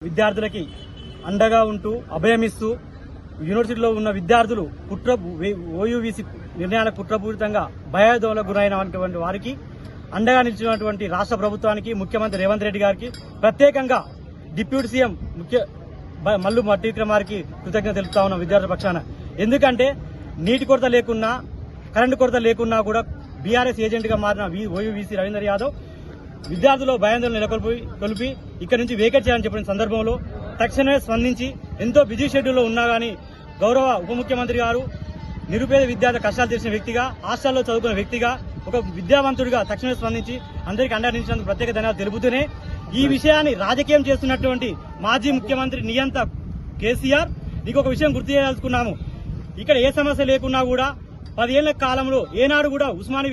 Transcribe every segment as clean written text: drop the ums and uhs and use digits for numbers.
విద్యార్థులకి అండగా ఉంటూ అభయమిస్తూ యూనివర్సిటీలో ఉన్న విద్యార్థులు ఓయూవీసీ నిర్ణయాలకు కుట్రపూరితంగా భయాందోళనకు గురైనటువంటి వారికి అండగా నిలిచినటువంటి రాష్ట్ర ప్రభుత్వానికి ముఖ్యమంత్రి రేవంత్ రెడ్డి గారికి ప్రత్యేకంగా డిప్యూటీ సీఎం మల్లు భట్టి విక్రమార్కి కృతజ్ఞత తెలుపుతా ఉన్నాం విద్యార్థుల పక్షాన. ఎందుకంటే నీటి కొరత లేకున్నా కరెంటు కొరత లేకున్నా కూడా బీఆర్ఎస్ ఏజెంట్ గా మారిన ఓయూవీసీ రవీందర్ యాదవ్ విద్యార్థులు భయాందోళన నెలకొల్పి ఇక్కడి నుంచి వేకెట్ చేయాలని చెప్పిన సందర్భంలో తక్షణమే స్పందించి ఎంతో బిజీ షెడ్యూల్లో ఉన్నా గానీ గౌరవ ఉప ముఖ్యమంత్రి గారు నిరుపేద విద్యార్థి కష్టాలు తెలిసిన వ్యక్తిగా హాస్టల్లో చదువుకున్న వ్యక్తిగా ఒక విద్యావంతుడిగా తక్షణమే స్పందించి అందరికీ అండగా నిలిచినందుకు ప్రత్యేక ధన్యవాదాలు తెలుపుతూనే ఈ విషయాన్ని రాజకీయం చేస్తున్నటువంటి మాజీ ముఖ్యమంత్రి నియంత కేసీఆర్ నీకు ఒక విషయం గుర్తు చేయాలనుకున్నాము. ఇక్కడ ఏ సమస్య లేకున్నా కూడా 10 ఏళ్ల కాలంలో ఏనాడు కూడా ఉస్మానియా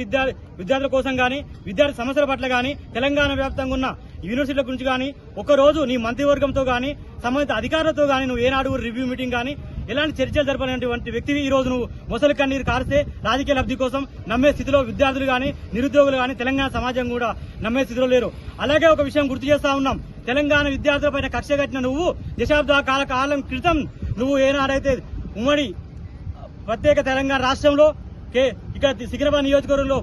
విద్యార్థుల కోసం గానీ విద్యార్థి సమస్యల పట్ల గానీ తెలంగాణ వ్యాప్తంగా ఉన్న యూనివర్సిటీల గురించి గానీ ఒకరోజు నీ మంత్రివర్గంతో గానీ సంబంధిత అధికారులతో గానీ నువ్వు ఏనాడు రివ్యూ మీటింగ్ గానీ ఎలాంటి చర్చలు జరపలేనటువంటి వ్యక్తివి ఈ రోజు నువ్వు మొసలి కన్నీరు కారిస్తే రాజకీయ లబ్ధి కోసం నమ్మే స్థితిలో విద్యార్థులు గానీ నిరుద్యోగులు గానీ తెలంగాణ సమాజం కూడా నమ్మే స్థితిలో లేరు. అలాగే ఒక విషయం గుర్తు చేస్తా ఉన్నాం, తెలంగాణ విద్యార్థులపైన కక్ష కట్టిన నువ్వు దశాబ్దాల కాలం క్రితం నువ్వు ఏనాడైతే ఉమ్మడి ప్రత్యేక తెలంగాణ రాష్ట్రంలో ఇక్కడ సికింద్రాబాద్ నియోజకవర్గంలో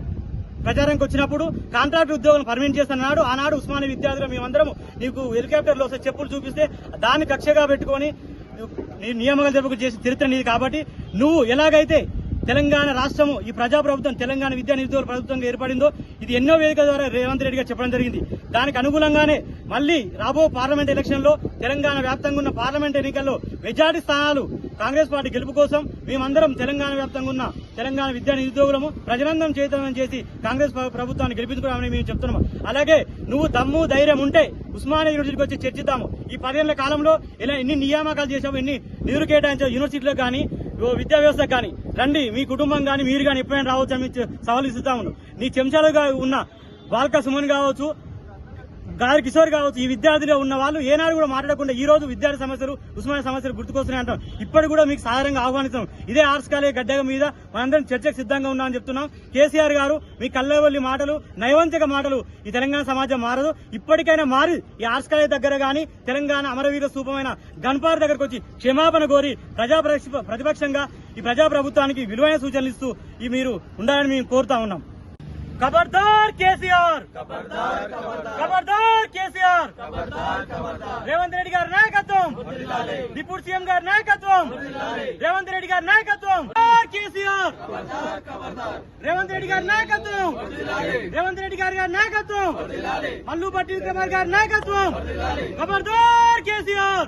ప్రచారానికి వచ్చినప్పుడు కాంట్రాక్ట్ ఉద్యోగులను పర్మిట్ చేస్తున్నాడు. ఆనాడు ఉస్మానియా విద్యార్థులు మేమందరం నీకు హెలికాప్టర్లో చెప్పులు చూపిస్తే దాన్ని కక్షగా పెట్టుకుని నియామకాలు జరుపు చేసి చరిత్ర నీది. కాబట్టి నువ్వు ఎలాగైతే తెలంగాణ రాష్ట్రము ఈ ప్రజాప్రభుత్వం తెలంగాణ విద్యా నిరుద్యోగుల ప్రభుత్వంగా ఏర్పడిందో ఇది ఎన్నో వేదికల ద్వారా రేవంత్ రెడ్డి గారు చెప్పడం జరిగింది. దానికి అనుగుణంగానే మళ్లీ రాబో పార్లమెంట్ ఎలక్షన్ లో తెలంగాణ వ్యాప్తంగా ఉన్న పార్లమెంట్ ఎన్నికల్లో మెజార్టీ స్థానాలు కాంగ్రెస్ పార్టీ గెలుపు కోసం మేమందరం తెలంగాణ వ్యాప్తంగా ఉన్న తెలంగాణ విద్యా నిరుద్యోగులము ప్రజలందరం చైతన్యం చేసి కాంగ్రెస్ ప్రభుత్వాన్ని గెలిపించుకోవాలని మేము చెప్తున్నాము. అలాగే నువ్వు దమ్ము ధైర్యం ఉంటే ఉస్మానియా యూనివర్సిటీకి వచ్చి చర్చిద్దాము. ఈ 10 ఏళ్ల కాలంలో ఇలా ఎన్ని నియామకాలు చేసావు, ఎన్ని నిధులు కేటాయించావు యూనివర్సిటీలకు కానీ విద్యా వ్యవస్థకు కానీ రండి, మీ కుటుంబం కానీ మీరు కానీ ఎప్పుడైనా రావచ్చు అని సవాలు ఇస్తాము. నీ చెంచాలుగా ఉన్న బాల్క సుమన్ కావచ్చు, గారి కిషోర్ కావచ్చు, ఈ విద్యార్థులు ఉన్న వాళ్ళు ఏనాడు కూడా మాట్లాడకుండా ఈ రోజు విద్యార్థి సమస్యలు ఉస్మానియా సమస్యలు గుర్తుకొస్తున్నాయి అంటాం. ఇప్పటికి కూడా మీకు సాధారణంగా ఆహ్వానిస్తాం. ఇదే ఆర్ట్స్ కాలేజ్ గడ్డ మీద మనందరం చర్చకు సిద్ధంగా ఉన్నామని చెప్తున్నాం. కేసీఆర్ గారు మీ కల్లవల్లి మాటలు నైవంతిక మాటలు ఈ తెలంగాణ సమాజం మారదు. ఇప్పటికైనా మారి ఈ ఆర్ట్స్ కాలేజ్ దగ్గర గానీ తెలంగాణ అమరవీర స్థూపమైన గన్పార్ దగ్గరకు వచ్చి క్షమాపణ కోరి ప్రతిపక్షంగా ఈ ప్రజాప్రభుత్వానికి విలువైన సూచనలు ఇస్తూ ఈ మీరు ఉండాలని మేము కోరుతా ఉన్నాం. खबरदार केसीआर, खबरदार केसीआर, రేవంత్ రెడ్డి గారి నాయకత్వం, డిప్యూటీ సీఎం గారి నాయకత్వం, రేవంత్ రెడ్డి గారి నాయకత్వం, కేసీఆర్, రేవంత్ రెడ్డి గారి నాయకత్వం, రేవంత్ రెడ్డి గారి నాయకత్వం, మల్లు భట్టి విక్రమార్క గారి నాయకత్వం, ఖబర్దార్ కేసీఆర్.